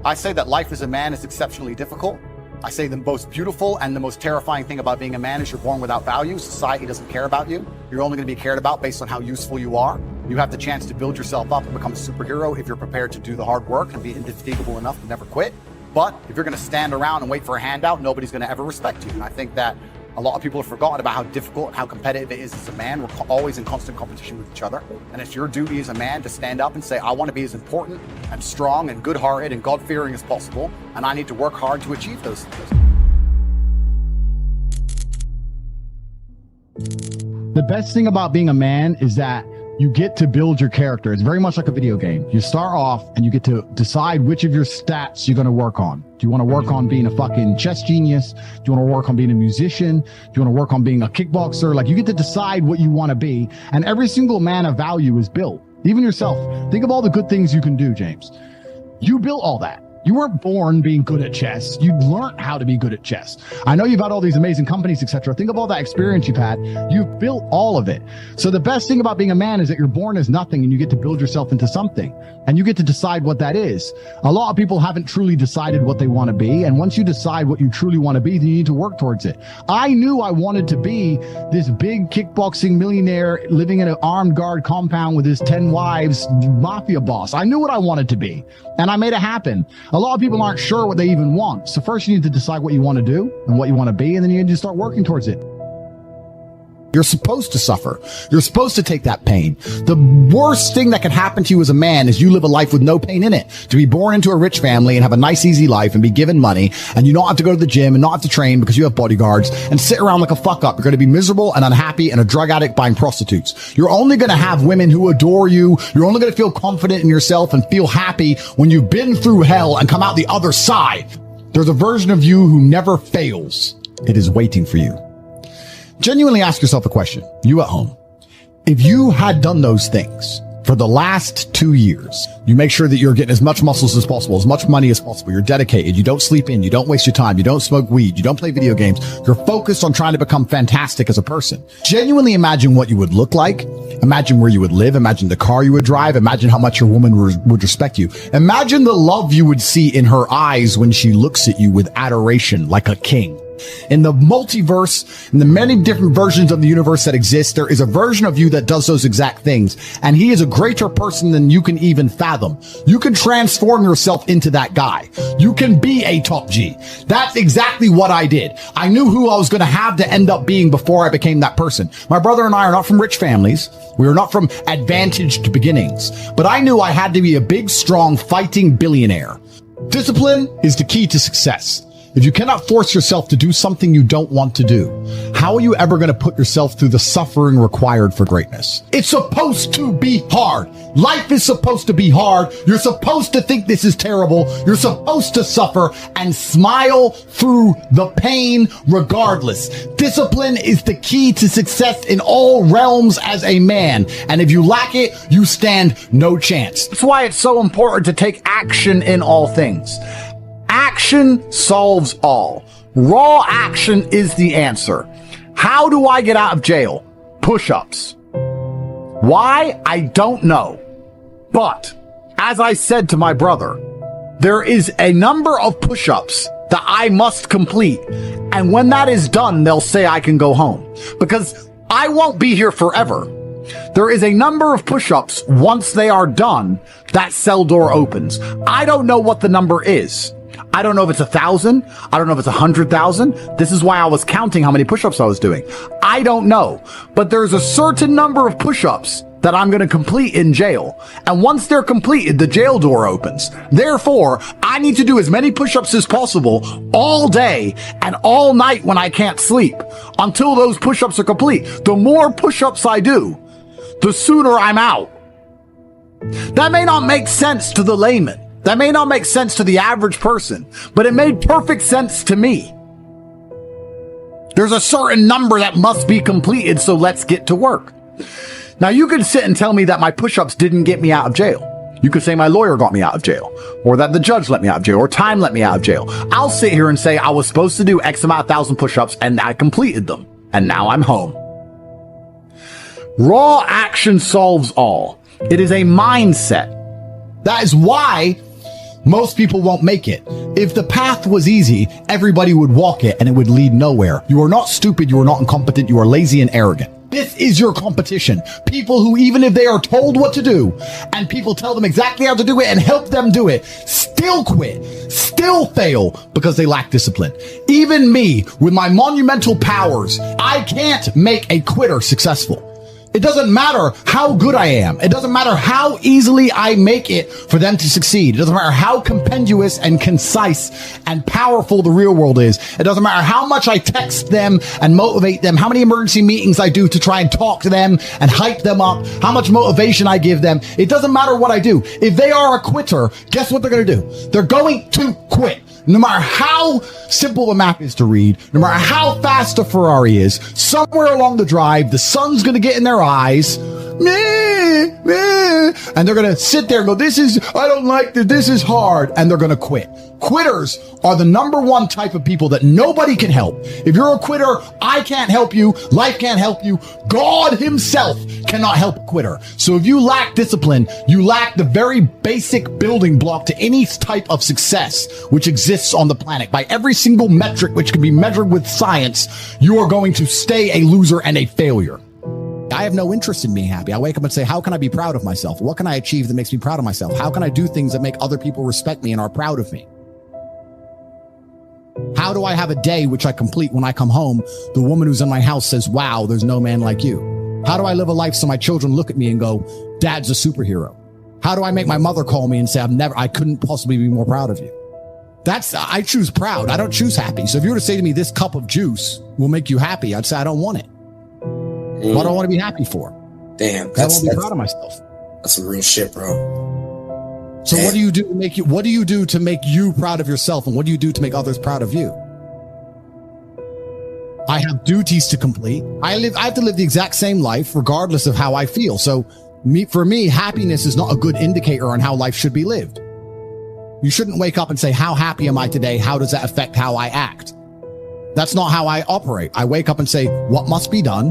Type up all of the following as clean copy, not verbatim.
I say that life as a man is exceptionally difficult. I say the most beautiful and the most terrifying thing about being a man is you're born without value. Society doesn't care about you. You're only going to be cared about based on how useful you are. You have the chance to build yourself up and become a superhero if you're prepared to do the hard work and be indefatigable enough to never quit. But if you're going to stand around and wait for a handout, nobody's going to ever respect you. And I think that a lot of people have forgotten about how difficult and how competitive it is as a man. We're always in constant competition with each other. And it's your duty as a man to stand up and say, I want to be as important and strong and good-hearted and God-fearing as possible. And I need to work hard to achieve those things. The best thing about being a man is that you get to build your character. It's very much like a video game. You start off and you get to decide which of your stats you're going to work on. Do you want to work on being a fucking chess genius? Do you want to work on being a musician? Do you want to work on being a kickboxer? Like, you get to decide what you want to be. And every single man of value is built. Even yourself. Think of all the good things you can do, James. You built all that. You weren't born being good at chess. You learned how to be good at chess. I know you've had all these amazing companies, etc. Think of all that experience you've had. You've built all of it. So the best thing about being a man is that you're born as nothing and you get to build yourself into something. And you get to decide what that is. A lot of people haven't truly decided what they want to be. And once you decide what you truly want to be, then you need to work towards it. I knew I wanted to be this big kickboxing millionaire living in an armed guard compound with his 10 wives mafia boss. I knew what I wanted to be. And I made it happen. A lot of people aren't sure what they even want. So first you need to decide what you want to do and what you want to be, and then you need to start working towards it. You're supposed to suffer. You're supposed to take that pain. The worst thing that can happen to you as a man is you live a life with no pain in it. To be born into a rich family and have a nice, easy life and be given money, and you don't have to go to the gym and not have to train because you have bodyguards and sit around like a fuck up. You're going to be miserable and unhappy and a drug addict buying prostitutes. You're only going to have women who adore you. You're only going to feel confident in yourself and feel happy when you've been through hell and come out the other side. There's a version of you who never fails. It is waiting for you. Genuinely ask yourself a question, you at home. If you had done those things for the last 2 years, you make sure that you're getting as much muscles as possible, as much money as possible, you're dedicated, you don't sleep in, you don't waste your time, you don't smoke weed, you don't play video games, you're focused on trying to become fantastic as a person. Genuinely imagine what you would look like, imagine where you would live, imagine the car you would drive, imagine how much your woman would respect you. Imagine the love you would see in her eyes when she looks at you with adoration like a king. In the multiverse, in the many different versions of the universe that exist, there is a version of you that does those exact things. And he is a greater person than you can even fathom. You can transform yourself into that guy. You can be a top G. That's exactly what I did. I knew who I was going to have to end up being before I became that person. My brother and I are not from rich families. We are not from advantaged beginnings. But I knew I had to be a big, strong, fighting billionaire. Discipline is the key to success. If you cannot force yourself to do something you don't want to do, how are you ever going to put yourself through the suffering required for greatness? It's supposed to be hard. Life is supposed to be hard. You're supposed to think this is terrible. You're supposed to suffer and smile through the pain regardless. Discipline is the key to success in all realms as a man. And if you lack it, you stand no chance. That's why it's so important to take action in all things. Action solves all. Raw action is the answer. How do I get out of jail? Push-ups. Why? I don't know. But, as I said to my brother, there is a number of push-ups that I must complete. And when that is done, they'll say I can go home. Because I won't be here forever. There is a number of push-ups, once they are done, that cell door opens. I don't know what the number is. I don't know if it's 1,000. I don't know if it's 100,000. This is why I was counting how many push-ups I was doing. I don't know. But there's a certain number of push-ups that I'm going to complete in jail. And once they're completed, the jail door opens. Therefore, I need to do as many push-ups as possible all day and all night when I can't sleep until those push-ups are complete. The more push-ups I do, the sooner I'm out. That may not make sense to the layman. That may not make sense to the average person, but it made perfect sense to me. There's a certain number that must be completed, so let's get to work. Now, you could sit and tell me that my push-ups didn't get me out of jail. You could say my lawyer got me out of jail, or that the judge let me out of jail, or time let me out of jail. I'll sit here and say I was supposed to do X amount of 1,000 push-ups, and I completed them, and now I'm home. Raw action solves all. It is a mindset. That is why Most people won't make it. If the path was easy, everybody would walk it and it would lead nowhere. You are not stupid. You are not incompetent. You are lazy and arrogant. This is your competition. People who, even if they are told what to do and people tell them exactly how to do it and help them do it, still quit, still fail because they lack discipline. Even me, with my monumental powers, I can't make a quitter successful. It doesn't matter how good I am. It doesn't matter how easily I make it for them to succeed. It doesn't matter how compendious and concise and powerful the real world is. It doesn't matter how much I text them and motivate them, how many emergency meetings I do to try and talk to them and hype them up, how much motivation I give them. It doesn't matter what I do. If they are a quitter, guess what they're going to do? They're going to quit. No matter how simple the map is to read, no matter how fast a Ferrari is, somewhere along the drive, the sun's going to get in their eyes, and they're going to sit there and go, I don't like this, this is hard, and they're going to quit. Quitters are the number one type of people that nobody can help. If you're a quitter, I can't help you, life can't help you, God himself cannot help a quitter. So if you lack discipline, you lack the very basic building block to any type of success which exists on the planet. By every single metric which can be measured with science, you are going to stay a loser and a failure. I have no interest in being happy. I wake up and say, how can I be proud of myself? What can I achieve that makes me proud of myself? How can I do things that make other people respect me and are proud of me? How do I have a day which I complete when I come home? The woman who's in my house says, wow, there's no man like you. How do I live a life so my children look at me and go, Dad's a superhero? How do I make my mother call me and say, I couldn't possibly be more proud of you? I choose proud. I don't choose happy. So if you were to say to me, this cup of juice will make you happy, I'd say, I don't want it. What do I want to be happy for? Damn. I want to be proud of myself. That's some real shit, bro. So what do you do to make you proud of yourself, and what do you do to make others proud of you? I have duties to complete. I have to live the exact same life regardless of how I feel. So for me, happiness is not a good indicator on how life should be lived. You shouldn't wake up and say, how happy am I today? How does that affect how I act? That's not how I operate. I wake up and say, what must be done?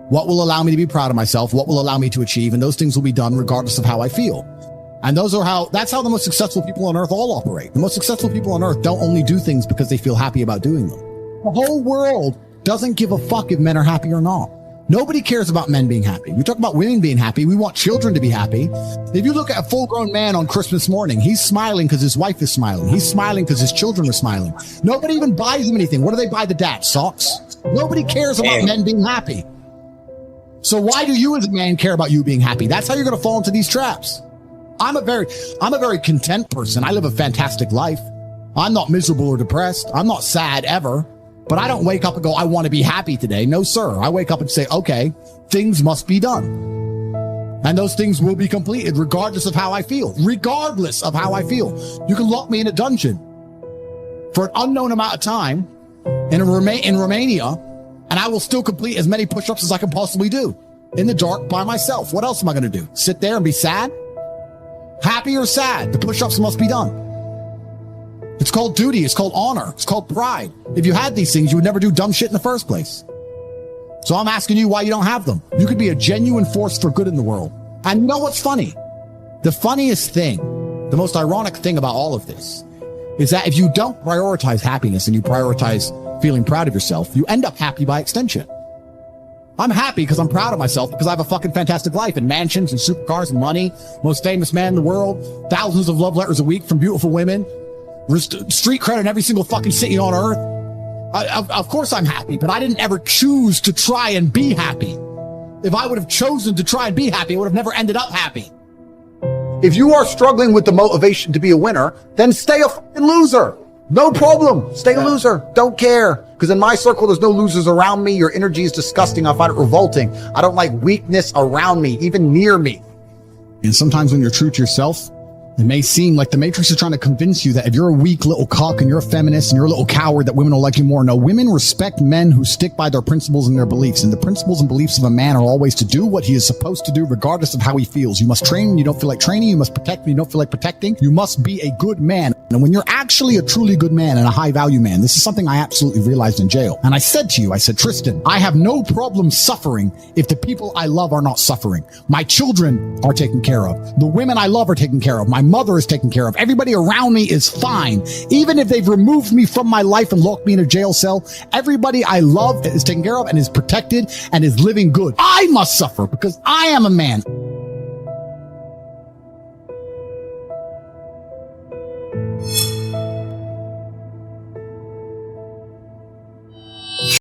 What will allow me to be proud of myself? What will allow me to achieve? And those things will be done regardless of how I feel. And that's how the most successful people on earth all operate. The most successful people on earth don't only do things because they feel happy about doing them. The whole world doesn't give a fuck if men are happy or not. Nobody cares about men being happy. We talk about women being happy. We want children to be happy. If you look at a full-grown man on Christmas morning, he's smiling because his wife is smiling. He's smiling because his children are smiling. Nobody even buys him anything. What do they buy the dad? Socks? Nobody cares about men being happy. So why do you as a man care about you being happy? That's how you're going to fall into these traps. I'm a very content person. I live a fantastic life. I'm not miserable or depressed. I'm not sad ever, but I don't wake up and go, I want to be happy today. No, sir. I wake up and say, okay, things must be done. And those things will be completed regardless of how I feel. Regardless of how I feel. You can lock me in a dungeon for an unknown amount of time in Romania, and I will still complete as many push-ups as I can possibly do in the dark by myself. What else am I going to do? Sit there and be sad? Happy or sad? The push-ups must be done. It's called duty. It's called honor. It's called pride. If you had these things, you would never do dumb shit in the first place. So I'm asking you why you don't have them. You could be a genuine force for good in the world. And you know what's funny? The funniest thing, the most ironic thing about all of this is that if you don't prioritize happiness and you prioritize feeling proud of yourself, you end up happy by extension. I'm happy because I'm proud of myself because I have a fucking fantastic life and mansions and supercars and money, most famous man in the world, thousands of love letters a week from beautiful women, street credit in every single fucking city on earth. Of course I'm happy, but I didn't ever choose to try and be happy. If I would have chosen to try and be happy, I would have never ended up happy. If you are struggling with the motivation to be a winner, then stay a fucking loser. No problem. Stay a loser. Don't care. Because in my circle, there's no losers around me. Your energy is disgusting. I find it revolting. I don't like weakness around me, even near me. And sometimes when you're true to yourself, it may seem like the Matrix is trying to convince you that if you're a weak little cuck and you're a feminist and you're a little coward, that women will like you more. No, women respect men who stick by their principles and their beliefs. And the principles and beliefs of a man are always to do what he is supposed to do, regardless of how he feels. You must train when you don't feel like training. You must protect when you don't feel like protecting. You must be a good man. And when you're actually a truly good man and a high value man, this is something I absolutely realized in jail. And I said to you, I said, Tristan, I have no problem suffering if the people I love are not suffering. My children are taken care of. The women I love are taken care of. My mother is taken care of. Everybody around me is fine. Even if they've removed me from my life and locked me in a jail cell, everybody I love is taken care of and is protected and is living good. I must suffer because I am a man.